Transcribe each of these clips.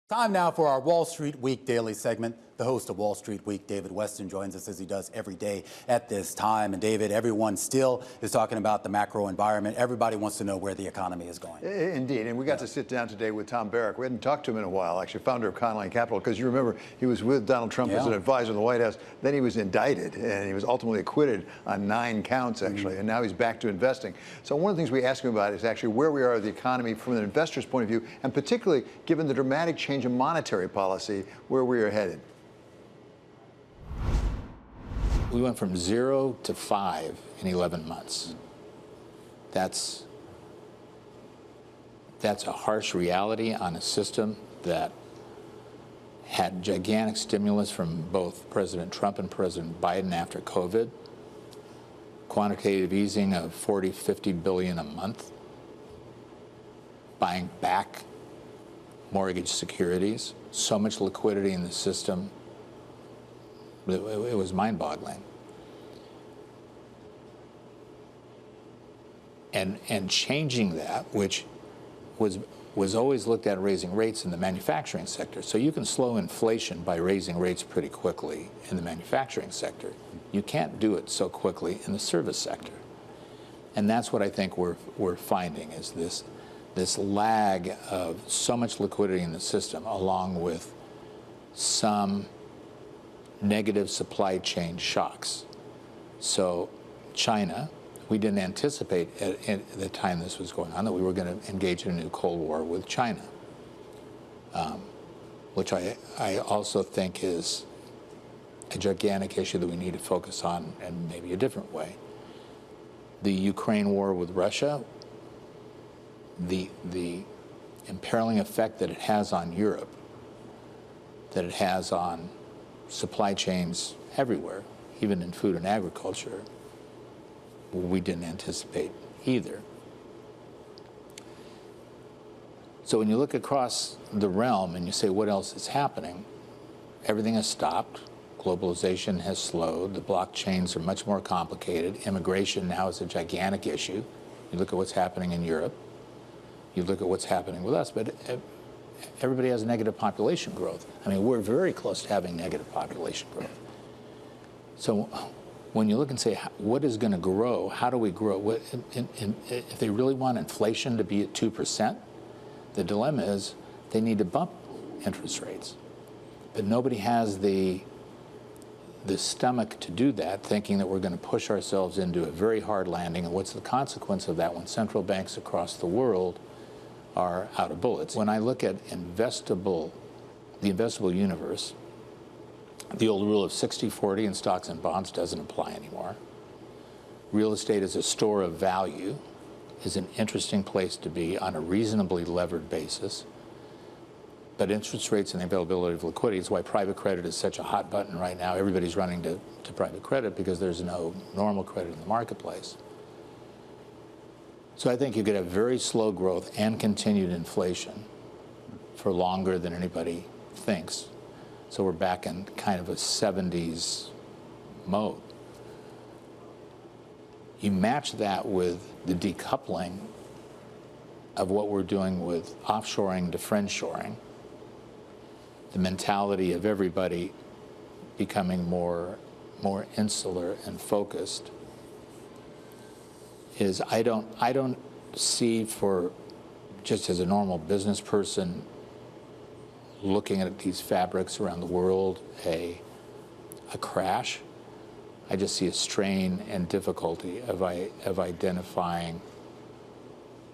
Time now for our Wall Street Week Daily segment. The host of Wall Street Week, David Westin, joins us as he does every day at this time. And David, everyone still is talking about the macro environment. Everybody wants to know where the economy is going. Indeed, and we got to sit down today with Tom Barrack. We hadn't talked to him in a while, actually, founder of Conline Capital, because you remember he was with Donald Trump as an advisor in the White House. Then he was indicted, and he was ultimately acquitted on 9 counts, actually, and now he's back to investing. So one of the things we asked him about is actually where we are with the economy from an investor's point of view, and particularly given the dramatic change in monetary policy, where we are headed. We went from 0 to 5 in 11 months. That's a harsh reality on a system that had gigantic stimulus from both President Trump and President Biden after COVID, quantitative easing of 40, 50 billion a month, buying back mortgage securities, so much liquidity in the system. It was mind-boggling. And changing that, which was always looked at raising rates in the manufacturing sector. So you can slow inflation by raising rates pretty quickly in the manufacturing sector. You can't do it so quickly in the service sector. And that's what I think we're finding is this lag of so much liquidity in the system, along with some negative supply chain shocks. So China, we didn't anticipate at the time this was going on that we were going to engage in a new Cold War with China, which I also think is a gigantic issue that we need to focus on in maybe a different way. The Ukraine war with Russia, the imperiling effect that it has on Europe, that it has on supply chains everywhere, even in food and agriculture, we didn't anticipate either. So when you look across the realm and you say, what else is happening? Everything has stopped. Globalization has slowed. The blockchains are much more complicated. Immigration now is a gigantic issue. You look at what's happening in Europe. You look at what's happening with us. But everybody has negative population growth. I mean, we're very close to having negative population growth. So when you look and say, what is going to grow? How do we grow? If they really want inflation to be at 2%, the dilemma is they need to bump interest rates. But nobody has the stomach to do that, thinking that we're going to push ourselves into a very hard landing. And what's the consequence of that when central banks across the world are out of bullets? When I look at the investable universe, the old rule of 60-40 in stocks and bonds doesn't apply anymore. Real estate as a store of value is an interesting place to be on a reasonably levered basis. But interest rates and the availability of liquidity is why private credit is such a hot button right now. Everybody's running to private credit because there's no normal credit in the marketplace. So I think you could have very slow growth and continued inflation for longer than anybody thinks. So we're back in kind of a 70s mode. You match that with the decoupling of what we're doing with offshoring to friendshoring, the mentality of everybody becoming more insular and focused, is I don't see, for just as a normal business person looking at these fabrics around the world, a crash. I just see a strain and difficulty of identifying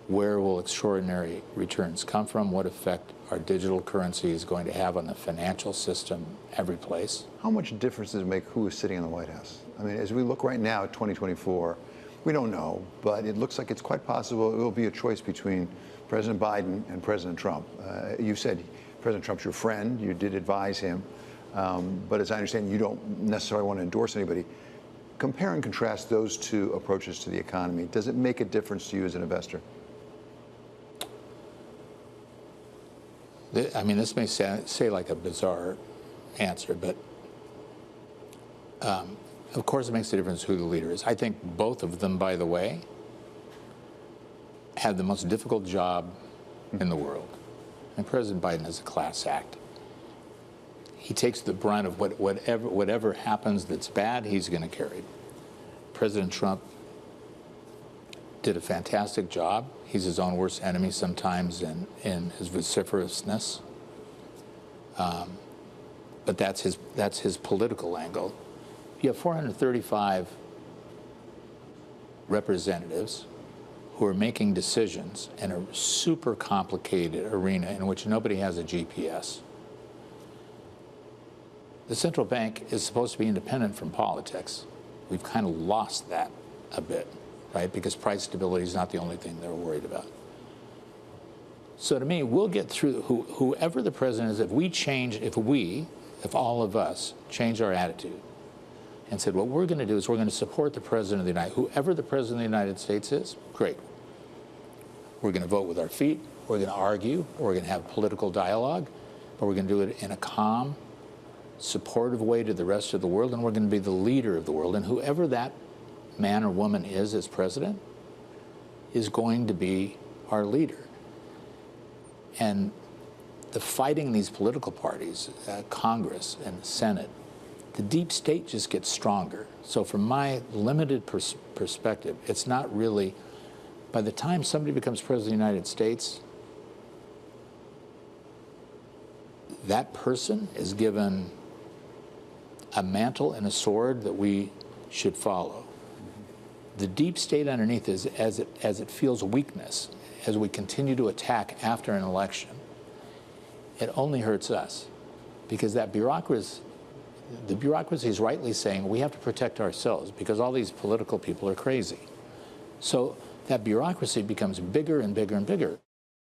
where will extraordinary returns come from, what effect our digital currency is going to have on the financial system every place. How much difference does it make who is sitting in the White House? I mean, as we look right now at 2024, we don't know, but it looks like it's quite possible it will be a choice between President Biden and President Trump. You said President Trump's your friend. You did advise him. But as I understand, you don't necessarily want to endorse anybody. Compare and contrast those two approaches to the economy. Does it make a difference to you as an investor? I mean, this may say like a bizarre answer, but of course it makes a difference who the leader is. I think both of them, by the way, have the most difficult job in the world. And President Biden is a class act. He takes the brunt of whatever happens that's bad, he's going to carry it. President Trump did a fantastic job. He's his own worst enemy sometimes in his vociferousness. But that's his political angle. You have 435 representatives who are making decisions in a super complicated arena in which nobody has a GPS. The central bank is supposed to be independent from politics. We've kind of lost that a bit, right? Because price stability is not the only thing they're worried about. So to me, we'll get through whoever the president is. If all of us change our attitude and said, what we're going to do is we're going to support the president of the United States, whoever the president of the United States is, great. We're going to vote with our feet. We're going to argue. We're going to have political dialogue, but we're going to do it in a calm, supportive way to the rest of the world, and we're going to be the leader of the world. And whoever that man or woman is as president is going to be our leader. And the fighting these political parties, Congress and the Senate, the deep state just gets stronger. So from my limited perspective, it's not really, by the time somebody becomes president of the United States, that person is given a mantle and a sword that we should follow. The deep state underneath is, as it feels weakness, as we continue to attack after an election, it only hurts us, because that bureaucracy, the bureaucracy is rightly saying we have to protect ourselves because all these political people are crazy. So that bureaucracy becomes bigger and bigger and bigger.